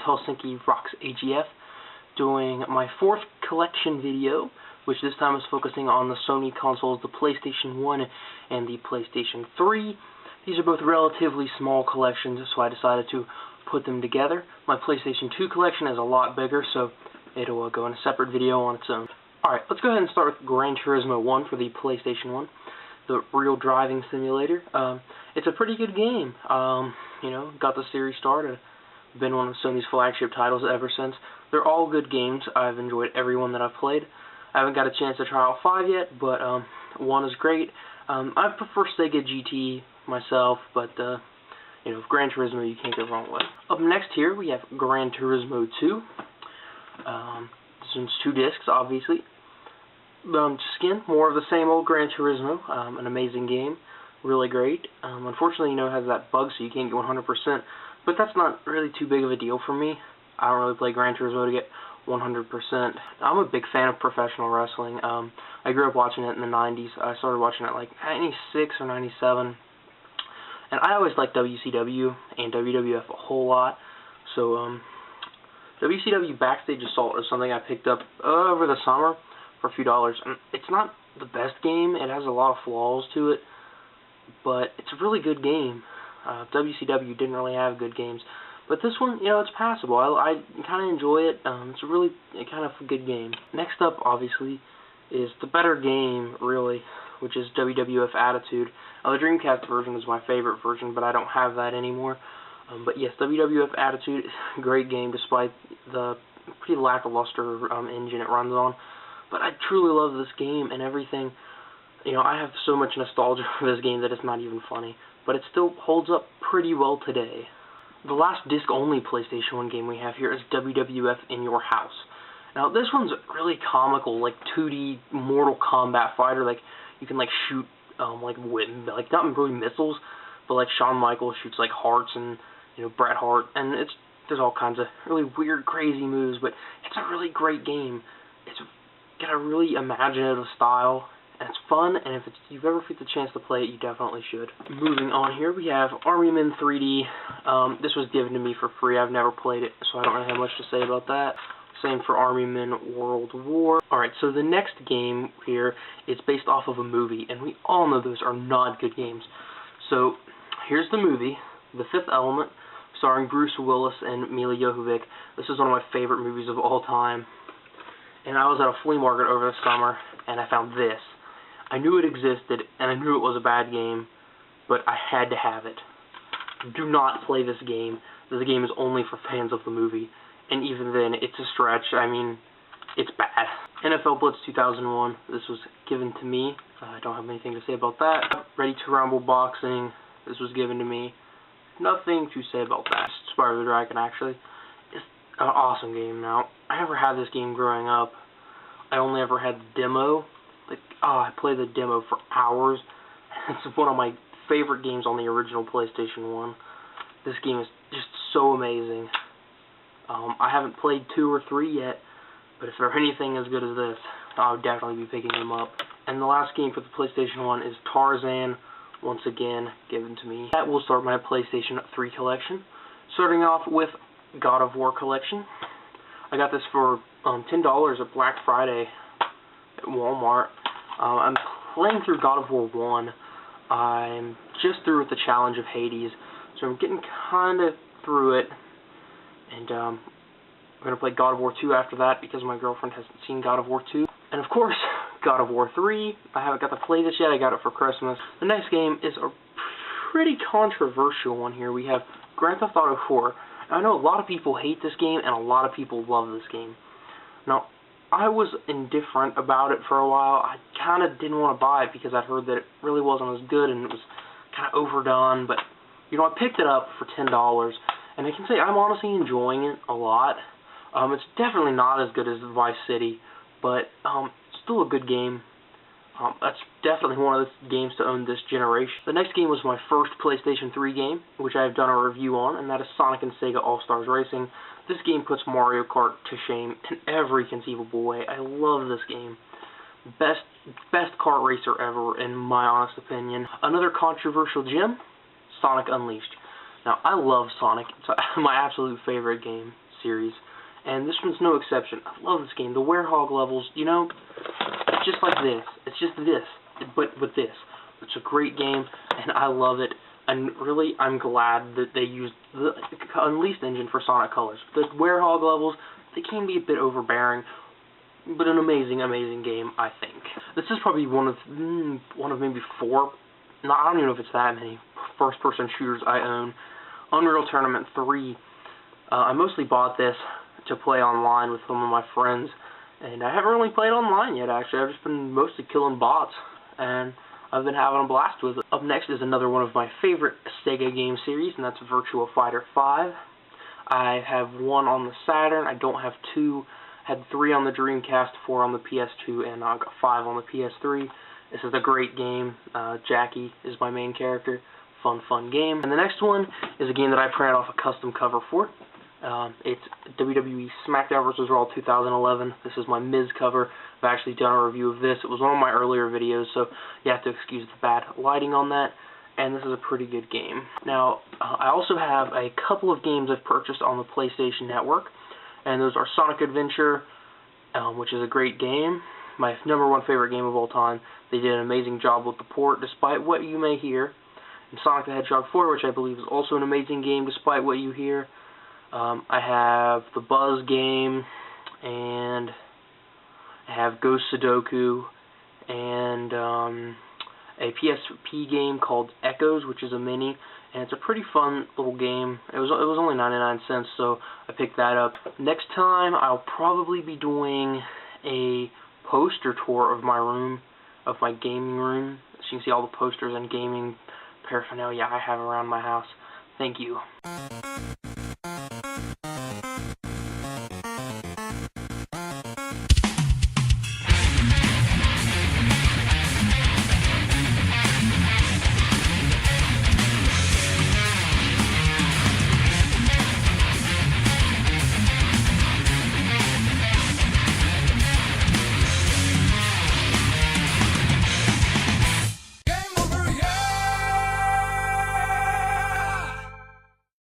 HelsinkirocksAGF, doing my fourth collection video, which this time is focusing on the Sony consoles, the PlayStation 1 and the PlayStation 3. These are both relatively small collections, so I decided to put them together. My PlayStation 2 collection is a lot bigger, so it'll go in a separate video on its own. Alright, let's go ahead and start with Gran Turismo 1 for the PlayStation 1, the real driving simulator. It's a pretty good game. Got the series started. Been one of Sony's flagship titles ever since. They're all good games. I've enjoyed every one that I've played. I haven't got a chance to try out 5 yet, but 1 is great. I prefer Sega GT myself, but Gran Turismo you can't go wrong with. Up next here we have Gran Turismo 2. This one's 2 discs, obviously. Skin, more of the same old Gran Turismo. An amazing game, really great. Unfortunately, it has that bug, so you can't get 100%. But that's not really too big of a deal for me. I don't really play Gran Turismo to get 100%. I'm a big fan of professional wrestling. I grew up watching it in the 90s. I started watching it like 96 or 97. And I always liked WCW and WWF a whole lot. So WCW Backstage Assault is something I picked up over the summer for a few dollars. And it's not the best game. It has a lot of flaws to it. But it's a really good game. WCW didn't really have good games. But this one, it's passable. I kind of enjoy it. It's a really kind of good game. Next up, obviously, is the better game, really, which is WWF Attitude. The Dreamcast version is my favorite version, but I don't have that anymore. But yes, WWF Attitude is a great game, despite the pretty lackluster engine it runs on. But I truly love this game and everything. I have so much nostalgia for this game that it's not even funny. But it still holds up pretty well today. The last disc-only PlayStation 1 game we have here is WWF In Your House. Now, this one's really comical, like 2D Mortal Kombat fighter. Like, you can, shoot, not really missiles, but, Shawn Michaels shoots, hearts and, Bret Hart. And there's all kinds of really weird, crazy moves, but it's a really great game. It's got a really imaginative style. And it's fun, and if you've ever get the chance to play it, you definitely should. Moving on here, we have Army Men 3D. This was given to me for free. I've never played it, so I don't really have much to say about that. Same for Army Men World War. Alright, so the next game here is based off of a movie, and we all know those are not good games. So, here's the movie, The Fifth Element, starring Bruce Willis and Mila Jovovich. This is one of my favorite movies of all time. And I was at a flea market over the summer, and I found this. I knew it existed, and I knew it was a bad game, but I had to have it. Do not play this game. This game is only for fans of the movie, and even then, it's a stretch. I mean, it's bad. NFL Blitz 2001, this was given to me. I don't have anything to say about that. Ready to Rumble Boxing, this was given to me. Nothing to say about that. Spyro the Dragon, actually. It's an awesome game. Now, I never had this game growing up. I only ever had the demo. I played the demo for hours. It's one of my favorite games on the original PlayStation 1. This game is just so amazing. I haven't played 2 or 3 yet, but if they're anything as good as this, I would definitely be picking them up. And the last game for the PlayStation 1 is Tarzan, once again, given to me. That will start my PlayStation 3 collection. Starting off with God of War collection. I got this for $10 at Black Friday at Walmart. I'm playing through God of War 1. I'm just through with the Challenge of Hades, so I'm getting kind of through it. And I'm going to play God of War 2 after that because my girlfriend hasn't seen God of War 2. And of course, God of War 3. I haven't got to play this yet. I got it for Christmas. The next game is a pretty controversial one here. We have Grand Theft Auto 4. I know a lot of people hate this game, and a lot of people love this game. Now, I was indifferent about it for a while. I kind of didn't want to buy it because I'd heard that it really wasn't as good and it was kind of overdone. But, I picked it up for $10. And I can say I'm honestly enjoying it a lot. It's definitely not as good as Vice City, but still a good game. That's definitely one of the games to own this generation. The next game was my first PlayStation 3 game, which I have done a review on, and that is Sonic and Sega All-Stars Racing. This game puts Mario Kart to shame in every conceivable way. I love this game. Best kart racer ever, in my honest opinion. Another controversial gem, Sonic Unleashed. Now, I love Sonic. It's my absolute favorite game. series, and this one's no exception. I love this game. The Werehog levels, you know, it's just like this. It's just this, but with this. It's a great game, and I love it. And really, I'm glad that they used the Unleashed engine for Sonic Colors. The Werehog levels, they can be a bit overbearing, but an amazing, amazing game, I think. This is probably one of maybe four, no, I don't even know if it's that many, first-person shooters I own. Unreal Tournament 3. I mostly bought this to play online with some of my friends, and I haven't really played online yet, actually. I've just been mostly killing bots, and I've been having a blast with it. Up next is another one of my favorite Sega game series, and that's Virtua Fighter 5. I have one on the Saturn. I don't have two. I had 3 on the Dreamcast, 4 on the PS2, and I got 5 on the PS3. This is a great game. Jackie is my main character. Fun game. And the next one is a game that I printed off a custom cover for. It's WWE SmackDown vs. Raw 2011. This is my Miz cover. I've actually done a review of this. It was one of my earlier videos, so you have to excuse the bad lighting on that. And this is a pretty good game. Now, I also have a couple of games I've purchased on the PlayStation Network, and those are Sonic Adventure, which is a great game. My #1 favorite game of all time. They did an amazing job with the port, despite what you may hear. And Sonic the Hedgehog 4, which I believe is also an amazing game, despite what you hear. I have the Buzz game, and I have Ghost Sudoku, and a PSP game called Echoes, which is a mini, and it's a pretty fun little game. It was only 99 cents, so I picked that up. Next time, I'll probably be doing a poster tour of my room, of my gaming room, so you can see all the posters and gaming paraphernalia I have around my house. Thank you.